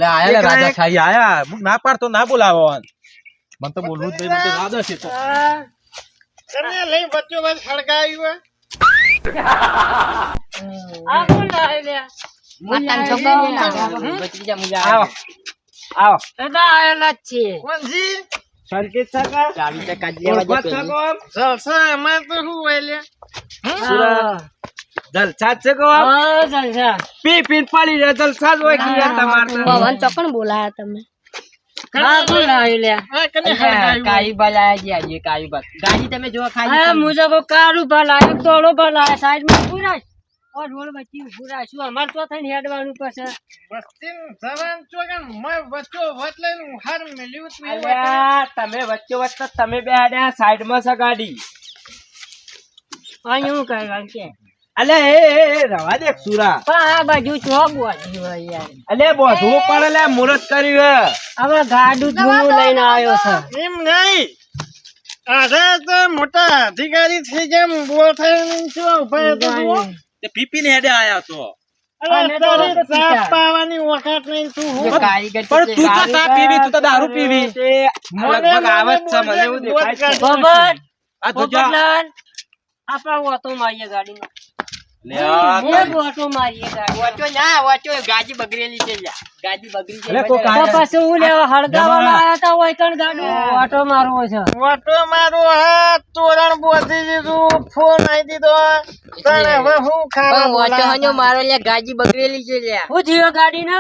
અલે આયા લે રાજા શાહી આયા હું ના પાડતો ના બોલાવો મને તો બોલવું જ નહીં મને તો રાજા છે તો તમે લઈ બચ્ચો બસ ખડકાયું આ કોણ લાવે લે માતાન છોકરો બચી જા મુજા આવો આવો દાદા આયેલા જ છે કોણજી સંકેત સકા ચાવી તે કાઢ લેવા દે જલસા અમાર તો શું હોય લે સુરા જલસા છે કો હા જલસા પી પી પડી રે જલસા જ હોય કે તમાર પવન ચોકણ બોલાયા તમે આ કોણ લાવે લે આ કને ખડકાયું કાઈ બલાયા જી આજે કાઈ બસ ગાડી તમે જો ખાલી આ મુજે કો કારું ભલાય તોડો ભલાય સાઈડ માં પૂરા ઓર રોડ બચી પૂરા શું અમાર તો થઈને હેડવાનું પછી વસ્તીન જવાન ચોગન મે બચ્ચો વટ લઈને હાર મેલ્યું તું અલ્યા તમે વચ્ચે વચ્ચે તમે બે આડ્યા સાઈડ માં છે ગાડી અહીં હું કરવા કે અલે એ રવા દે સુરા પણ આ બાજુ ચોક વાજી હોય યાર અલે બોધું પણ અલે મુરત કર્યું હવે ગાડું જૂનું લઈને આવ્યો છે એમ નહીં અરે તો મોટા અધિકારી થઈ જેમ બોલ થઈને શું ઉભા તો જુઓ તે પીપીને હેડે આયા છો અમે તો તારે નથી સાપ પીતા. પાવાની વખત નહીં તું હું કારીગર પણ તું તો ચા પીવી તું તો દારૂ પીવી લગભગ આવત છે મને એવું દેખાય છે બબર આ તો જા બબરલાલ આપણા ઓટો મારીએ ગાડીમાં લે આ એક ઓટો મારીએ ગાડી વાચો ના વાચો ગાડી બગડેલી છે લ્યા ગાડી બગડી છે અલે કોક તો આયા પછી હું લેવા હળગાવા લાયા તા હોય કણ ગાડું ઓટો મારવો છે વાટો મારો હાથ તોરણ બોધી દીધું ફોન આવી દીધો તને હવે હું ખાવા પણ વાચો બોલાવા? હજો મારો લ્યા ગાડી બગડેલી છે લ્યા હું થયો ગાડી ને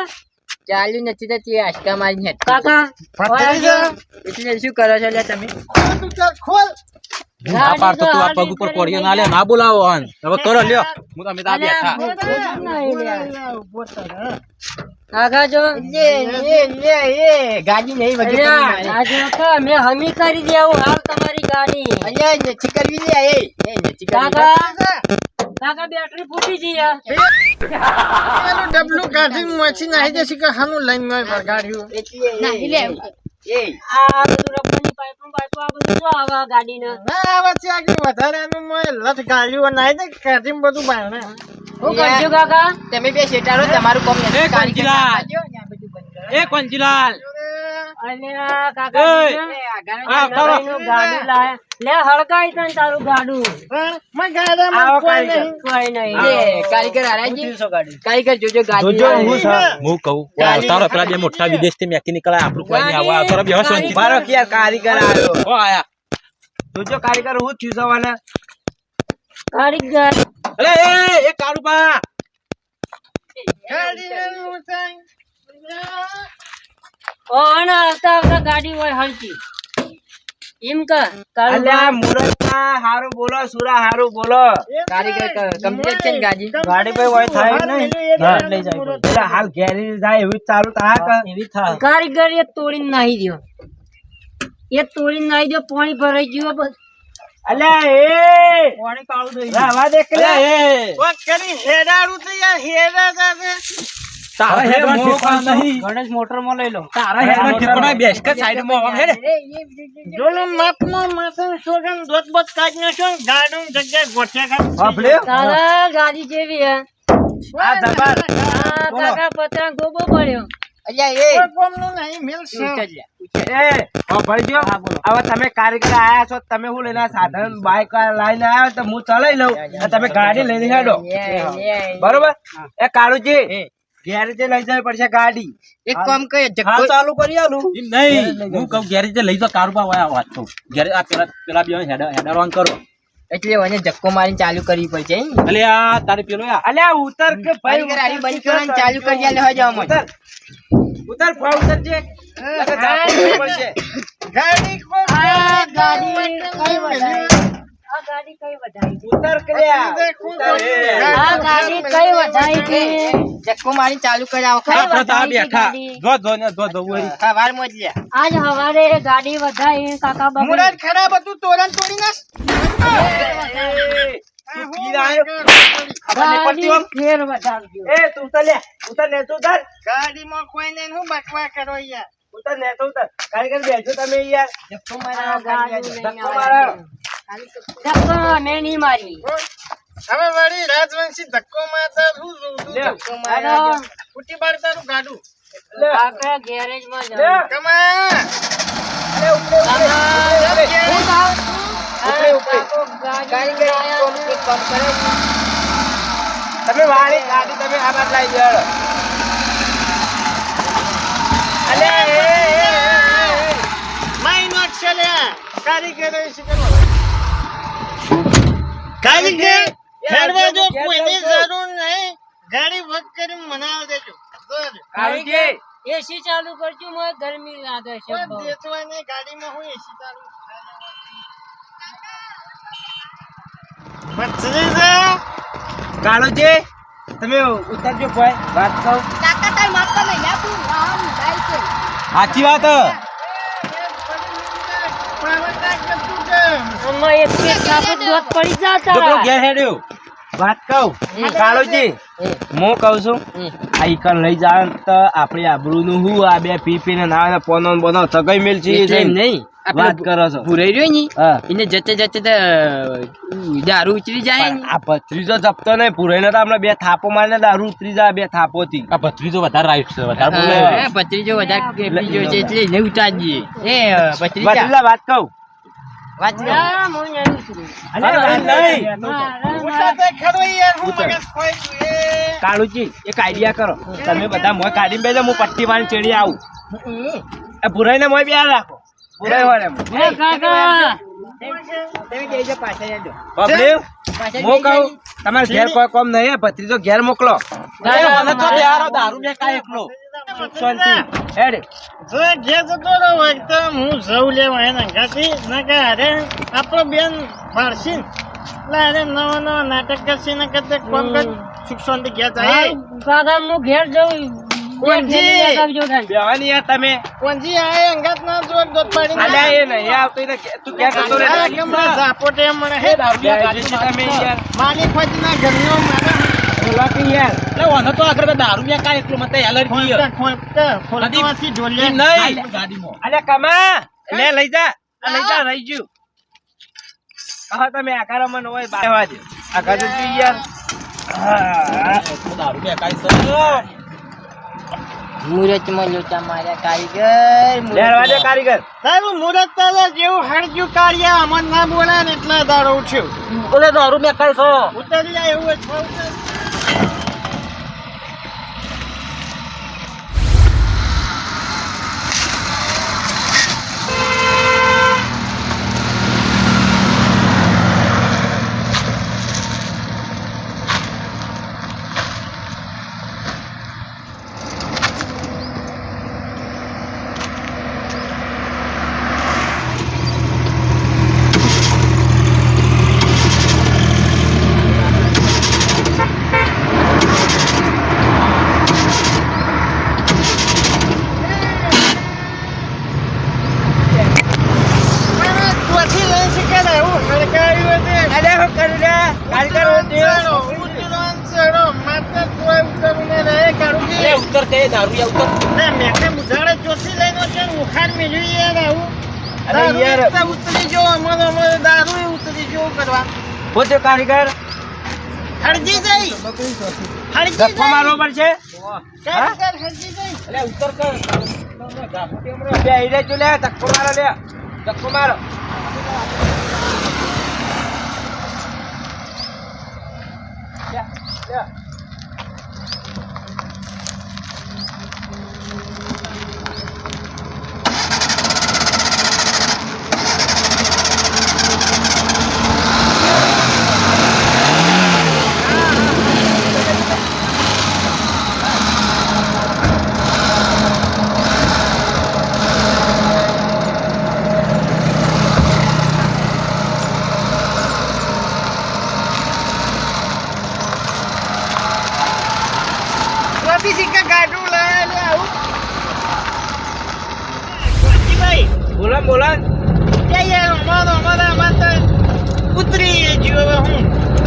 ચાલ્યું નથી તો તે આશકા મારી હેઠ કાકા ભત્રીજો, એટલે શું કરો છો લ્યા તમે તું ચાલ ખોલ ના પાડતો તું આ પગ ઉપર પડ્યો ના લે ના બોલાવો હન હવે કરો લ્યો હું તમે તા બેઠા કાકા જો ગાડી નહીં વગડે આજે તો મેં હમી કરી દેવું હાલ તમારી ગાડી અલ્યા નથી કરવી લે એ નથી કરવી કાકા કાકા બેટરી ફૂટી ગઈ યાર એનું ડબલું કાઢીને મોછી નાહી જશે કે હાનું લઈને મેં વગાડ્યું નાહી લે એ આ બધું રબરની પાઇપો આ બધું જો આવા ગાડીને ના આવે છે આગળ વધારાનું મેં લટ ગાળ્યું નાહી દે કાઢીને બધું બાયણે હું કરજો કાકા તમે બે શેટારો તમારું કામ નથી એ કંજીલાલ. એ કંજીલાલ અને આ કાકા આ કરો ગાડું લાય લે હળકાઈ તને તારું ગાડું પણ મેં ગાડામાં કોઈ નહીં કોઈ નહીં એ કારીગર આરાજી કારીગર જોજો ગાડી જોજો હું કહું તારો પેલા બે મોટા વિદેશથી મેકી નીકળાય આપણું કોઈ નહીં આવા તારો બે હસન મારો ક્યાં કારીગર આવ્યો ઓ આયા જોજો કારીગર હું થયું સવાના કારીગર અલે એ કારુબા ગાડીને ઊંચાઈ. ઓણ આવતા આવતા ગાડી હોય હળકી એમ કર અલ્યા મુરતના હારું બોલો સુરા હારું બોલો કારીગર કમ્પ્લીટ છે ને ગાડી ગાડી ભાઈ હોય થાય નહીં હા. લઈ જાય એટલે હાલ ગેરેજ જાય એવી જ ચાલુ થાય એવી થાય કારીગર એ તોડીને નાહી દો એ તોડીને નાહી દો પાણી ભરાઈ ગયું બસ અલ્યા એ પાણી કાળું થઈ ગયું આવા દેખ લે અલે એ કોક કરી હેડાડું તો યાર હેડા જાતે. તારા હેડમાં ઠેકાણા નહીં ગણેશ મોટર માં લઈ લો તારા હેડમાં ઠેકાણા બેસ કે સાઈડમાં આમ હેડે જોલો માપમાં માથે સોગન દોત બોત કાઢ નાખ્યો ને ગાડું જગ્યાએ ગોઠ્યા ખાધું. બાપલ્યો તારા ગાડી જેવી હે આ દબાર આ કાકા પતરા ગોબો પડ્યો અલ્યા એ કોઈ કોમનું નહીં, મિલશે. ભાઈ હવે તમે કારીગર આયા છો તમે હું લઈને સાધન બાઈક લઈને આવ્યા તો હું ચલાવી લઉં અને તમે ગાડી લઈને હેડો બરોબર એ કાળુજી ગેરેજે લઈ જવી પડશે ગાડી એક કામ કઈ જગ્ગો ચાલુ કરી આલું એમ નહીં હું કહું ગેરેજ લઈ જાઓ કારુબા વાયા વાત કહું ગેરેજ આ પેલા બે હેડરવાન કરો એટલે મને જક્કો મારીને ચાલુ કરવી પડશે અલે આ તારે પેલો યા અલ્યા ઉતર કે ભાઈ ગાડી બંધ કરીને ચાલુ કરી આલે હો જાવ ઉતર ઉતર ભાઈ ઉતરજે પડશે ગાડી કોઈ આ ગાડી કઈ મેલી. વધારી આ ગાડી કઈ વધારી ઉતર કર્યા આ ગાડી કઈ વધારી કે જક્કો મારી ચાલુ કરાવો આપણે તો આ બેઠા જો જો ને જો જો વળી સવાર મોજ લ્યા આજ હવારે ગાડી વધારી કાકા બાબુ મુરાદ ખરાબ હતું તોરણ તોડી નાખ. ગાડી ફેર વધારજો એ તું ઉતર લે ઉતર ને તું ઉતર ગાડીમાં કોઈ નહીં, હું બકવા કરો યાર. ઉતર ને તું ઉતર કારીગર બેસો તમે યાર જક્કો આ મારા ગાડી જક્કો મારા ધક્કો મેં નહીં મારી હવે વળી રાજવંશી ધક્કો મારતા શું જોઉં છું? લે. ધક્કો મારતા. ફૂટી પાડતા નું ગાડું કાકા ગેરેજમાં લે. જાઉં. કમા અરે ઉપરે, ઉપરે, ઉપરે. હું જાઉં છું. ઉપરે, ઉપરે. કાકો ગાડી લાયા છે. તમે વાળી ગાડી તમે આ બાજુ લાવી દેવાડો. અલે માઈ નોટ છે લે કારીગર છે કે કારીગર હેડવા જો કોઈની જરૂર નહીં ગાડી વક કરી મનાવ દેજો કાળુજી, એસી ચાલુ કરજો મને ગરમી લાગે છે બહુ. કોઈ દેતવાની ગાડીમાં હું એસી ચાલુ ભત્રીજા કાળુજી, તમે ઉતરજો ભાઈ, વાત કહું. કાકા તાર માપતા નહીં આપું આમ જાય છે સાચી વાત આમાં એક એક કાપે દોત પડી જા છોકરો તારા. ઘેર હેડ્યો વાત કહું. કાળુજી, હું કહું છું આ ઈકન લઈ જાવ ને તો આપણી આબરૂનું હું આ બે પી પીને ના પોનો ને બોનો સગાઈ મેલ છે એટલે એમ નહીં વાત કરો છો. ભૂરાઈ રહ્યો ને હા. એને જતે જતે તો દારૂ ઉતરી જાય ને. આ ભત્રીજો જપતો નહીં પુરાઈને તો આપણે બે થાપો મારીને દારૂ ઉતરી જાય બે થાપો થી. આ ભત્રીજો વધારે રાઈટ છે વધારે બોલે હા, ભત્રીજો વધારે પીજો છે એટલે એને ઉતારીએ. એ ભત્રીજા ભત્રીજા વાત કહું. વાત કરો. ના, હું નહીં છું. અરે વાત નહીં. કાળુજી, એક આઈડિયા કરો. તમે બધા મોય કાઢીને બેજો, હું પટ્ટી મારી ચડી આવું. એ પુરાઈને મોય બે રાખો. પુરાઈ હોય એમ. હે કાકા તમે જઈજો પાછા જજો. પબ્લિક, હું કહું તમારે ઘેર કોઈ કોમ નહીં, ભત્રીજો ઘેર મોકલો. અરે મને તો યાર દારૂ મે કાય એકલો શાંતિ. હેડ. જો ઘેર જતો રહો હોય તો હું જઉં લેવા એના ઘાટી ના કે અરે આપણો બેન ભાળશી ને એટલે અરે નવા નવા નાટક કરશે ને કરતે કોમ કર સુખ શાંતિ ઘેર જાય કાકા હું ઘેર જઉં. કોણજી? બેવાની યાર તમે. કોણજી આય અંગાત ના જોર દોત પાડી અલ્યા એ નહીં આવતો એટલે તું ક્યાં જતો રે? અરે કમરા ઝાપોટે મને હે બેહી જજો તમે યાર. માની ફોજ ના ઘરનો મારા બોલા કે યાર. એટલે ઓને તો આગળ દારૂ મે કાય એકલો મને એલર્જી ખોલતાથી ઢોલે નહીં ગાડીમાં અલ્યા કમા લે લઈ જા. આ લઈ જા રહી ગયું. કહો તમે આકારમાં ન હોય બાવા દે. આ કાજુ યાર. હા. દારૂ મે કાય છે મુહૂર્તમાં લોચા માર્યા કારીગર. લે રવા દે કારીગર. તારું મુરત તારા જેવું હળજ્યું કાર્ય અમન ના બોલાય ને એટલા દાડો ઉઠ્યો બોલે દારૂ મે કાય છે ઉતરી જાય એવું જ ચોથી લઈ શકે ને એવું હડકાયું હતું અલ્યા હું કરું લે કારીગર ઉતરો, ઉતરવાનું ચડો, માત્ર તોય ઉતરવું ને રહે કાળુજી. એ ઉતર કે દારૂ યા ઉતર ના, મેકે બુધાડે ચોથી લઈને છે ને ઉખાડ મેલ્યું યાર આવું. અરે દારૂ યાર. એકતા ઉતરી જો અમારો દારૂ ય ઉતરી જો કરવા હું તો કારીગર હળજી જાય હળજી ધક્કો મારવો પડશે. કારીગર હળજી જાય એટલે ઉતર કર બે હીરે જો લે ધક્કો મારો લે ધક્કો મારો. લે, લે. ચોથી સિક્કા ગાડું લાયા લે આવું કોંજીભાઈ બોલો બોલો. ક્યાં યાર અમારા તો ઉતરી ગયો હવે હું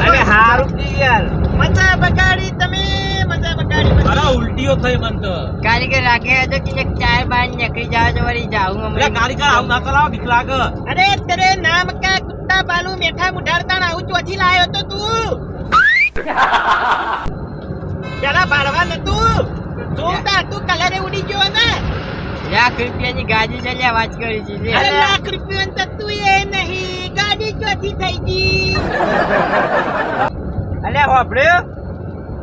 અરે હારું કી યાર. મજા બગાડી તમે મજા બગાડી અરે ઉલટીઓ થઈ મન તો કારીગર રાખે હતો કે એક ચાર બાર નીકળી જાવ તો વળી જાઉં એટલે હમણાં. કારીગર આવું ના કરાવ બીક લાગે અરે તેરે નામ કા કુત્તા બાલુ મેઠા મુઢારતા આવું ચોથી લાયો તો તું પેલા બાળવા ને તું જોરદાર તું કલરે ઉડી ગયો ને લાખ રૂપિયાની ગાડી છે લે વાત કરી છે લે. અરે લાખ રૂપિયા તો તું એ નહીં ગાડી ચોથી થઈ ગઈ અલ્યા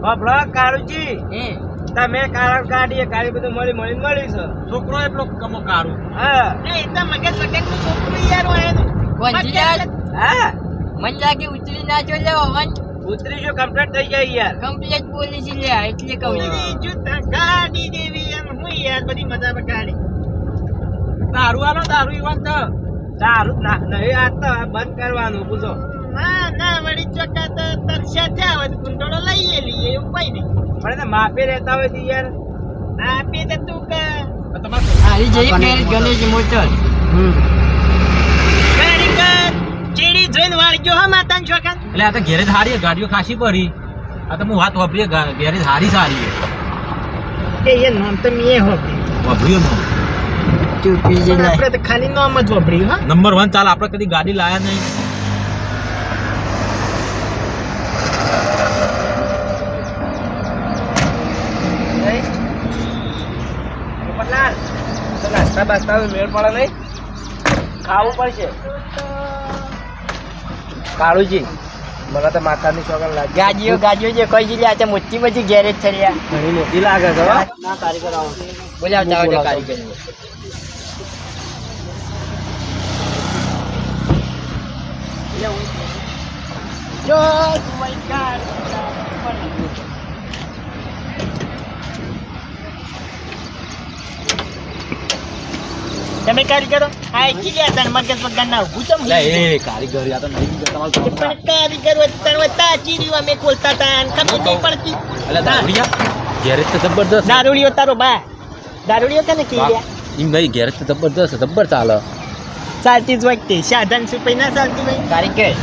હોભળો કાળુજી હે તમે કારણ ગાડી બધું મળીને મળી છે છોકરો એટલો કમો કારું હા એ તો મગજ નું છોકરું યાર હોય એનું. કોંજીલાલ હા મને લાગે ઉતરી ના જો લે વન ઉતરી જો કમ્પ્લીટ થઈ જાય યાર કમ્પ્લીટ પોલીસ લે એટલે કહું છું. બીજું તો ગાડી દેવી એમ હું યાર બધી મજા બગાડી દારૂ આલો દારૂ ઈવન તો દારૂ ના નહીં આ તો બંધ કરવાનું પૂછો ના વળી ચોકા તો તરસ્યા થયા હોય તો કુંડોળો લઈએ લઈએ એવું કઈ નહીં પણ એને માપે રહેતા હોય તો યાર આપી દે તું કે હારી જઈ ગેરેજ ગણેશ મોટર ગાડી કર ચીડી જોઈને વાળજો હો માતાન છોકરા એટલે આ તો ઘેરે હારી ગાડીઓ ખાસી પડી આ તો હું વાત વાપરીએ ઘેરે હારી સારી એ નામ તો મેં વાપર્યો તું પીજે લે આપણે તો ખાલી નામ જ વાપર્યું હા નંબર 1 ચાલ આપણે કદી ગાડી લાયા નહીં પોપટલાલ તો નાસ્તા બાસ્તા મેળ પડે નહીં ખાવું પડશે કાળુજી મને તો માથાની સોગન લાગે ગાડીઓ જે કોઈ જઈ લે મોટી મોટી ગેરેજ છે લ્યા ઘણી મોટી લાગે છે હો. ના કારીગર આવો બોલાવતા આવજો કારીગર જો તું ગાડી તમે કારીગરો આ કી ગયા તને મગજ વગર ના ઊભું ચમ લે એ કારીગર આ તો નહીં બીજા તમારો પણ કારીગરો તને વતા ચીરીઓ અમે ખોલતા તા અને ખબર નહીં પડતી એટલે દારૂડિયા ઘેરે તો જબરદસ્ત દારૂડીઓ તારો બા દારૂડીઓ કને કી ગયા એમ નહીં ઘેરે તો જબરદસ્ત જબ્બર ચાલે ચાલતી જ વખતે સાધન સુપઈ ના ચાલતી ભાઈ કારીગર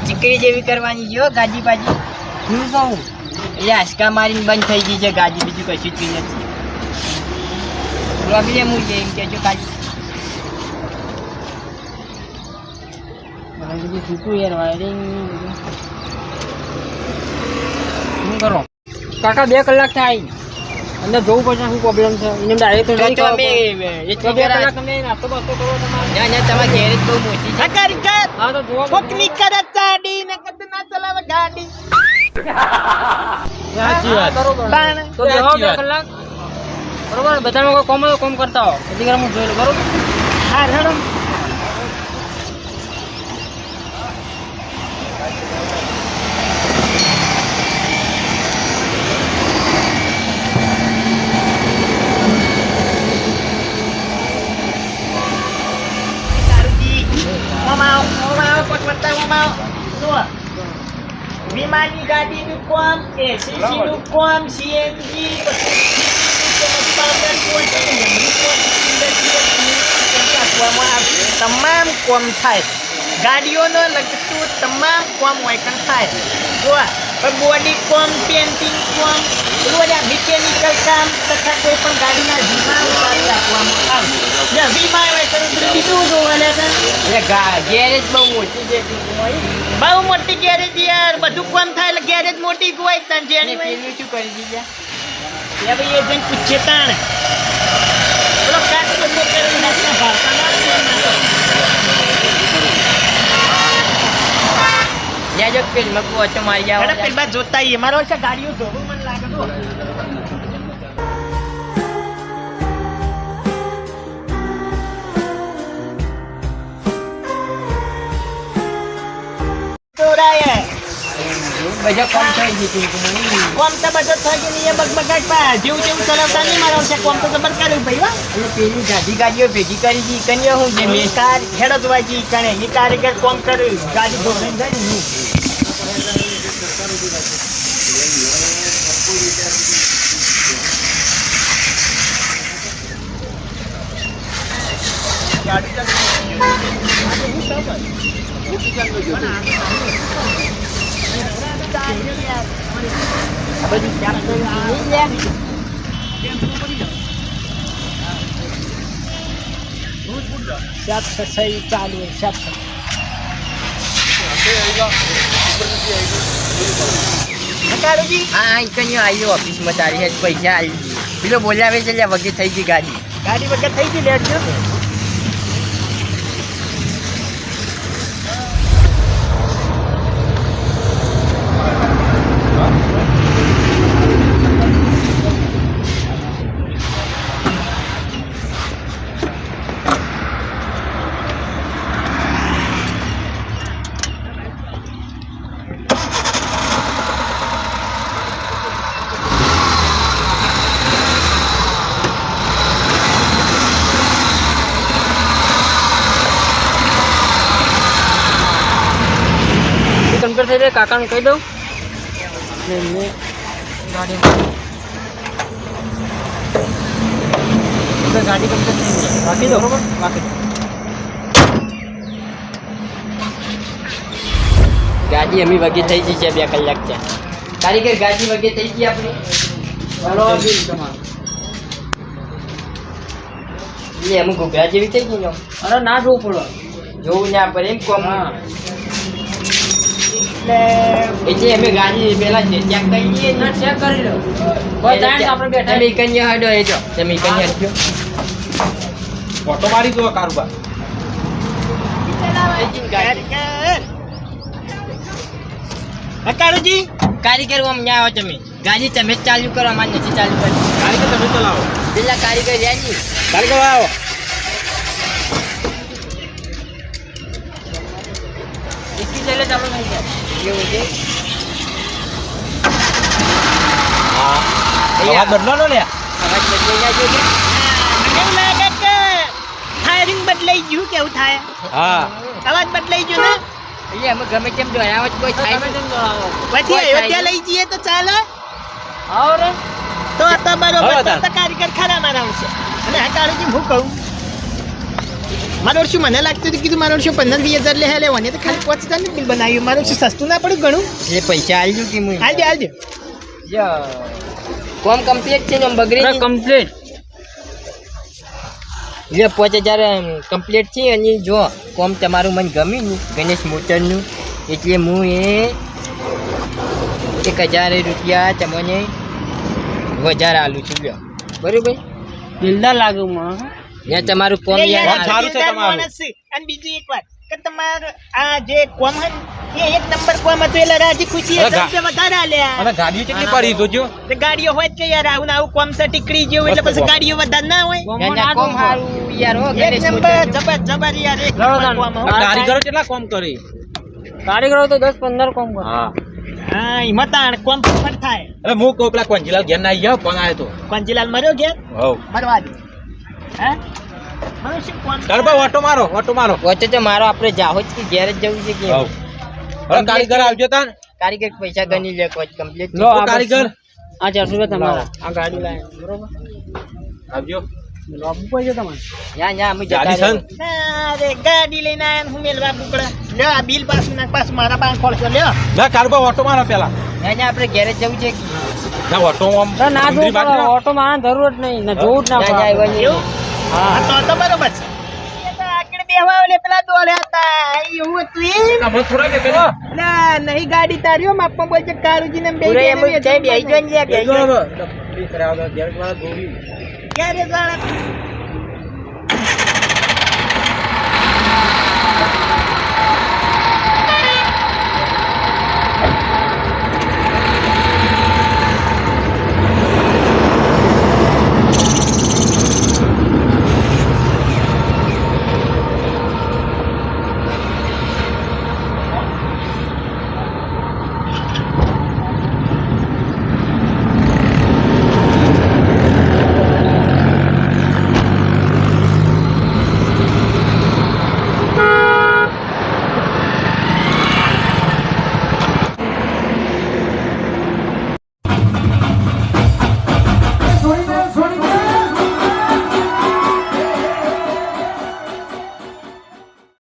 ચીકણી જેવી કરવાની જો ગાજી બાજી હું કહું એટલે આસકા મારીને બંધ થઈ ગઈ છે ગાજી બીજું કશું જ નથી પ્રોબ્લેમ હું છે એમ કહેજો કાજી મને બધું છૂટું યાર વાયરિંગ શું કરો કાકા 2 કલાક થાય અંદર જોવું પડશે શું પ્રોબ્લેમ છે એને ડાયરેક્ટ તો નહીં અમે એટલો 2 કલાક તમે નાસ્તો બાસ્તો કરો તમારે ના તમારે ગેરેજ બહુ મોટી છે કારીગર હા તો જોવા કોકની કરે ચાડી ને કદ ના ચલાવે ગાડી સાચી વાત બરોબર બાણ તો બેહો 2 કલાક બરોબર બધામાં કોઈ કોમ કરતા હો એટલે હું જોઈ લઉં બરોબર હા હેડો વિમાની ગાડીનું કોમ એસીસી નું કોમ સીએનજી તમામ કોમ થાય ગાડીઓનો લગતું તમામ કોમ હોય થાય જો બોડી કોમ પેન્ટિંગ કોમ મિકેનિકલ કામ તથા કોઈ પણ ગાડીના વીમા રાખવામાં આવે જે વીમા હોય તો બીજું જોવા લેતા ગેરેજ બહુ મોટી છે બહુ મોટી ગેરેજ યાર બધું કોમ થાય એટલે ગેરેજ મોટી જ હોય તને જેની હોય પેલું શું કરી દીધા એ ભાઈ એ જઈને પૂછે તાણ પેલો કાચ તો કરીને નાખના ભારતા ના જો પેલમાં પહોંચો મારી જાવ અરે પેલા જોતા આવીએ મારો છે ગાડીઓ ધોવું મને લાગે તો બધા કોમ થઈ ગયું કોમ તો બધો થઈ ગયો ને એ બગબગાટ પા જેવું જેવું ચલાવતા નહીં મારો છે કોમ તો જબર કર્યું ભાઈ વા એટલે પેલી ગાડી ગાડીઓ ભેગી કરી હતી કન્યા હું જે મેં કાર હેડો જ વાજી કણે એ કારીગર કોમ કર્યું ગાડી ધોઈને જાય ને સાત સહી ચાલુ સાત હા કન્યા આવી ઓફિસમાં તારી હેડ પૈસા આવી પેલો બોલાવે છે લ્યા વગી થઈ ગઈ ગાડી. ગાડી વગર થઈ ગઈ લેજો. કમ્પ્લીટ થઈ જાય કાકાને કહી દઉં ને મેં ગાડી કમ્પ્લીટ થઈ જાય રાખી દો બરોબર રાખી દો. ગાડી અમી વગી થઈ ગઈ છે 2 કલાક છે. કારીગર ગાડી વગી થઈ ગઈ આપણી. ચાલો બિલ તમારું. એટલે અમુક ઘોઘરા જેવી થઈ ગઈ ને અરે ના જોવું પડે. જોવું ના પડે એમ કોમ. હા એટલે અમે ગાડી પેલા ચેક કરી લઈએ ના ચેક કરી લો કોઈ ટાઈમ આપણે બેઠા તમે કન્યા હાડો એ જો તમે કન્યા હાડો ઓટો મારી દો કારુબા. કાળુજી કારીગર આમ ન્યા આવો તમે ગાડી તમે જ ચાલુ કરો અમારે નથી ચાલુ કરી કારીગર તમે ચલાવો. પેલા કારીગર રહ્યા કારીગર આવો. એકી લઈ લે ચાલો નહીં જાય એવું છે હા અવાજ બદલાનો લે. અવાજ બદલાઈ જાય છે મને એવું લાગે કે ફાયરિંગ બદલાઈ ગયું કેવું થાય હા અવાજ બદલાઈ ગયો ને એટલે અમે ગમે તેમ દોડાવો જ કોઈ થાય તમે નહીં. કેમ દોડાવો? પછી અયોધ્યા લઈ જઈએ તો ચાલે આવો રે તો આ તો બરોબર હવે તો કારીગર ખરા મારા આવશે અને આ કાળુજી હું કહું મારું શું મને લાગતું હતું કીધું મારું શું 15-20 હજાર લે લેવાની તો ખાલી 5,000 નું બિલ બનાવ્યું મારું શું સસ્તું ના પડ્યું ઘણું એટલે પૈસા આલજો કે હું હાલજો હાલજો કોમ કમ્પ્લીટ છે ને આમ બગડી નહીં. કમ્પ્લીટ એટલે 5,000 કમ્પ્લીટ છે અને જો કોમ તમારું મને ગમ્યું ને ગણેશ મોટરનું એટલે હું એ 1,000 રૂપિયા તમને વધારે આલું છું લ્યો બરોબર દિલદાર લાગ્યું મને ને તમારું કોમ એ યાર યાર, સારું છે દિલદાર તમારું. માણસ છે. અને બીજું એક વાત કે તમારું આ જે કોમ હે ને, એ 1 નંબર કોમ હતું એટલે રાજી ખુશી અરે એકદમ વધારે આલ્યા અને ગાડીઓ કેટલી પડી જોજો. તે ગાડીઓ હોય જ કે યાર આવું ને આવું કોમ છે ટીકડી જેવું એટલે પછી ગાડીઓ વધારે ના હોય ના કોમ સારું યાર હો એક ગણેશ નંબર મોટરનું. જબર યાર એક બરાબર. નંબર કોમ હો. હા. કારીગરો કેટલા કામ કરે. કારીગરો તો 10-15 કોમ કરે હા હા એમાં તાણ કોમ ફટ થાય એટલે હું કહું પેલા કોંજીલાલ ઘેર ના આવી જાવ ફોન આવ્યો તો. કોંજીલાલ મર્યો ઘેર હવ મરવા દે હે મારું શું કોમ કારુબા ઓટો મારો ઓટો મારો. વચ્ચે તો મારો આપણે જાહો જ કે ઘેર જ જવું છે કે હવ હવે કારીગર આવજો તાન. કારીગર પૈસા ગણી લે કોઈ કમ્પ્લીટ લો આ કારીગર આ 400 રૂપિયા તમારા આ ગાડી લાય બરોબર આવજો. લો આપવું પડશે તમારે યા અમે જતા ગાડી રહેવું. સન અરે ગાડી લઈને આયા ને હું મેલવા બુકડા લ્યો આ બિલ પાછું નાખ પાછું મારા પાસે ખોલશો લ્યો ના કારુબા ઓટો મારો પેલા. યા આપણે ઘેર જ જવું છે કે ના ઓટો આમ તો ના ઉંદરી જોવું બાકી પડે ના. ઓટો મારવાની જરૂર જ નહીં ને જોવું જ ના યા પડે યા એવું હા તો બરોબર છે એ તો આગળ બેહવા ઓલે પેલા દોડ્યા હતા એવું હતું એ ના, મને થોડા કે પેલો. ના નહીં ગાડી તારીઓ માપમાં બોલ છે કારુજીને બે પૂરે એમ જ જાય બેહી જો ને લ્યા, બેહી જો. પેલો ઘેર વાળા દોરી. ક્યારે જાણે